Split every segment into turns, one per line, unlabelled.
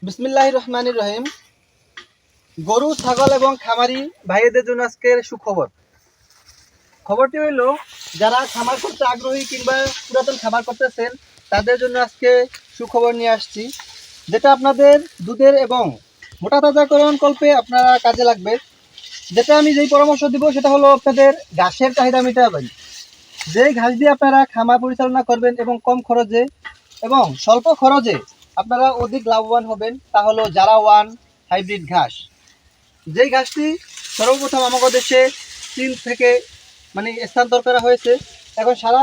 বিসমিল্লাহির রহমানির রহিম। গরু, ছাগল এবং খামারি ভাইদের জন্য আজকের সুখবর। খবরটি হইল, যারা খামার করতে আগ্রহী কিংবা পুরাতন খামার করতেছেন তাদের জন্য আজকে সুখবর নিয়ে আসছি, যেটা আপনাদের দুধের এবং মোটা তাজাকরণ কল্পে আপনারা কাজে লাগবে। যেটা আমি যেই পরামর্শ দিব সেটা হলো আপনাদের ঘাসের চাহিদা মেটাবেন। যেই ঘাস দিয়ে আপনারা খামার পরিচালনা করবেন এবং কম খরচে এবং স্বল্প খরচে আপনারা অধিক লাভবান হবেন, তা হলো জারা ওয়ান হাইব্রিড ঘাস। যেই ঘাসটি সর্বপ্রথম আমাদের দেশে চীন থেকে স্থানান্তর করা হয়েছে। এখন সারা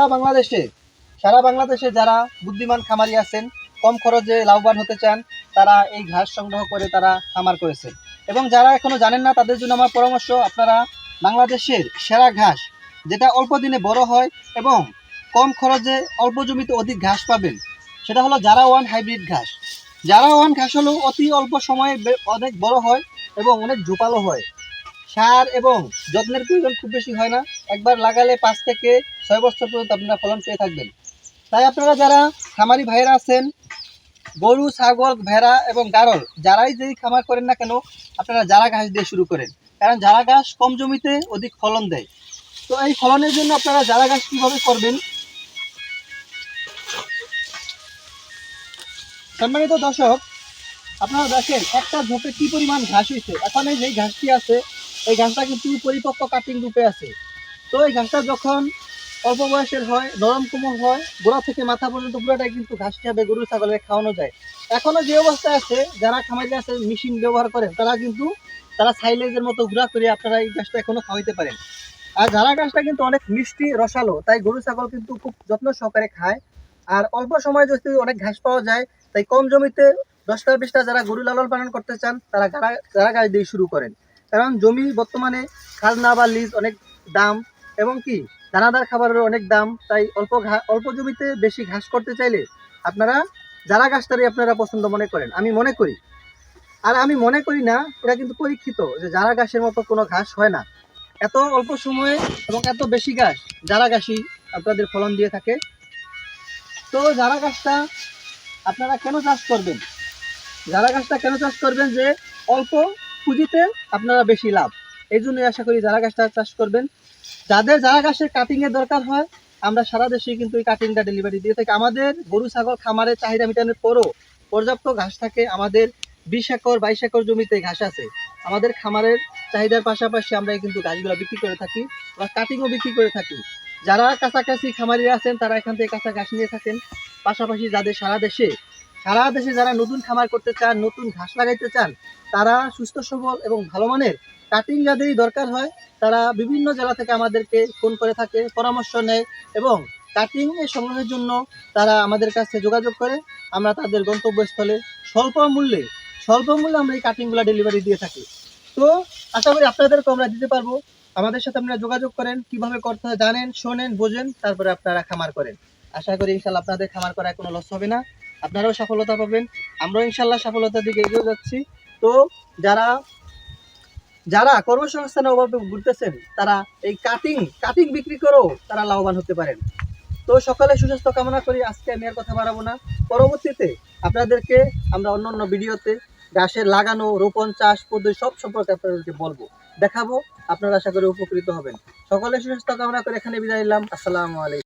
বাংলাদেশে যারা বুদ্ধিমান খামারি আছেন, কম খরচে লাভবান হতে চান, তারা এই ঘাস সংগ্রহ করে তারা খামার করেছে। এবং যারা এখনো জানেন না তাদের জন্য আমার পরামর্শ, আপনারা বাংলাদেশের সেরা ঘাস, যেটা অল্প দিনে বড় হয় এবং কম খরচে অল্প জমিতে অধিক ঘাস পাবেন, সেটা হলো জারা ওয়ান হাইব্রিড ঘাস। জারা ওয়ান ঘাস হলো অতি অল্প সময়ে অনেক বড় হয় এবং অনেক ঝোপালো হয়। সার এবং যত্নের প্রয়োজন খুব বেশি হয় না। একবার লাগালে 5 থেকে 6 বছর পর্যন্ত আপনারা ফলন পেয়ে থাকবেন। তাই আপনারা যারা খামারি ভাইয়েরা আছেন, গরু, ছাগল, ভেড়া এবং গারল, যারাই যেই খামার করেন না কেন, আপনারা জারা ঘাস দিয়ে শুরু করেন। কারণ জারা ঘাস কম জমিতে অধিক ফলন দেয়। তো এই ফলনের জন্য আপনারা জারা ঘাস কীভাবে করবেন? সম্মানিত দর্শক, আপনারা দেখেন একটা ঝোপে কি পরিমাণ ঘাস হয়েছে। এখন এই যে ঘাসটি আছে, এই ঘাসটা কিন্তু পরিপক্ক কাটিং রূপে আছে। তো এই ঘাসটা যখন অল্প বয়সের হয়, নরম কোমল হয়, গোড়া থেকে মাথা পর্যন্ত পুরোটাই কিন্তু ঘাস হিসাবে গরু ছাগলের খাওয়ানো যায়। এখনো যে অবস্থায় আছে, যারা খামারি আছে মেশিন ব্যবহার করেন, তারা সাইলেজের মতো ঘোরা করে আপনারা এই ঘাসটা এখনো খাওয়াইতে পারেন। আর ঝাড়া ঘাসটা কিন্তু অনেক মিষ্টি, রসালো, তাই গরু ছাগল কিন্তু খুব যত্ন সহকারে খায়। আর অল্প সময় যদি অনেক ঘাস পাওয়া যায়, তাই কম জমিতে 10টা-20টা যারা গরু লালন পালন করতে চান, তারা ঝাড়া ঘাস দিয়ে শুরু করেন। কারণ জমি বর্তমানে খাজনা বা লিজ অনেক দাম, এবং কি দানাদার খাবারের অনেক দাম। তাই অল্প জমিতে বেশি ঘাস করতে চাইলে আপনারা ঝাড়া ঘাসটারই আপনারা পছন্দ মনে করেন, আমি মনে করি। আর আমি মনে করি না, এটা কিন্তু পরীক্ষিত যে ঝাড়া ঘাসের মতো কোনো ঘাস হয় না। এত অল্প সময়ে এবং এত বেশি ঘাস জারা ঘাসই আপনাদের ফলন দিয়ে থাকে। তো জারা ঘাসটা আপনারা কেন চাষ করবেন? জারা ঘাসটা কেন চাষ করবেন? যে অল্প পুঁজিতে আপনারা বেশি লাভ, এই জন্যই আশা করি জারা ঘাসটা চাষ করবেন। যাদের জারা ঘাসের কাটিংয়ের দরকার হয়, আমরা সারা দেশে কিন্তু এই কাটিংটা ডেলিভারি দিয়ে থাকি। আমাদের গরু ছাগল খামারের চাহিদা মেটানোর পরও পর্যাপ্ত ঘাস থাকে। আমাদের 20 একর 22 একর জমিতে ঘাস আছে। আমাদের খামারের চাহিদার পাশাপাশি আমরা কিন্তু ঘাসগুলো বিক্রি করে থাকি বা কাটিংও বিক্রি করে থাকি। যারা কাছাকাছি খামারি আছেন তারা এখান থেকে কাঁচা ঘাস নিয়ে থাকেন। পাশাপাশি যাদের সারা দেশে যারা নতুন খামার করতে চান, নতুন ঘাস লাগাইতে চান, তারা সুস্থ সবল এবং ভালো মানের কাটিং যাদেরই দরকার হয়, তারা বিভিন্ন জেলা থেকে আমাদেরকে ফোন করে থাকে, পরামর্শ নেয় এবং কাটিং এর সংগ্রহের জন্য তারা আমাদের কাছে যোগাযোগ করে। আমরা তাদের গন্তব্যস্থলে স্বল্প মূল্যে আমরা এই কাটিংগুলো ডেলিভারি দিয়ে থাকি। তো আশা করি আপনাদেরকে আমরা দিতে পারবো। আমাদের সাথে আপনারা যোগাযোগ করেন, কিভাবে করতে হয় জানেন, শোনেন, বোঝেন, তারপরে আপনারা খামার করেন। আশা করি ইনশাল্লাহ আপনাদের খামার করায় কোনো লস হবে না, আপনারাও সফলতা পাবেন, আমরাও ইনশাল্লাহ সফলতার দিকে এগিয়ে যাচ্ছি। তো যারা যারা কর্মসংস্থানের অভাবে ঘুরতেছেন, তারা এই কাটিং বিক্রি করেও তারা লাভবান হতে পারেন। তো সকালে সুস্বাস্থ্য কামনা করি। আজকে আমি আর কথা বাড়াবো না। পরবর্তীতে আপনাদেরকে আমরা অন্য ভিডিওতে ঘাসের লাগানো, রোপণ, চাষ পদ্ধতি সব সম্পর্কে আপনাদেরকে বলবো, দেখাবো। আপনারা আশা করি উপকৃত হবেন। সকলে সুস্বাস্থ্য কামনা করে এখানে বিদায় নিলাম। আসসালামু আলাইকুম।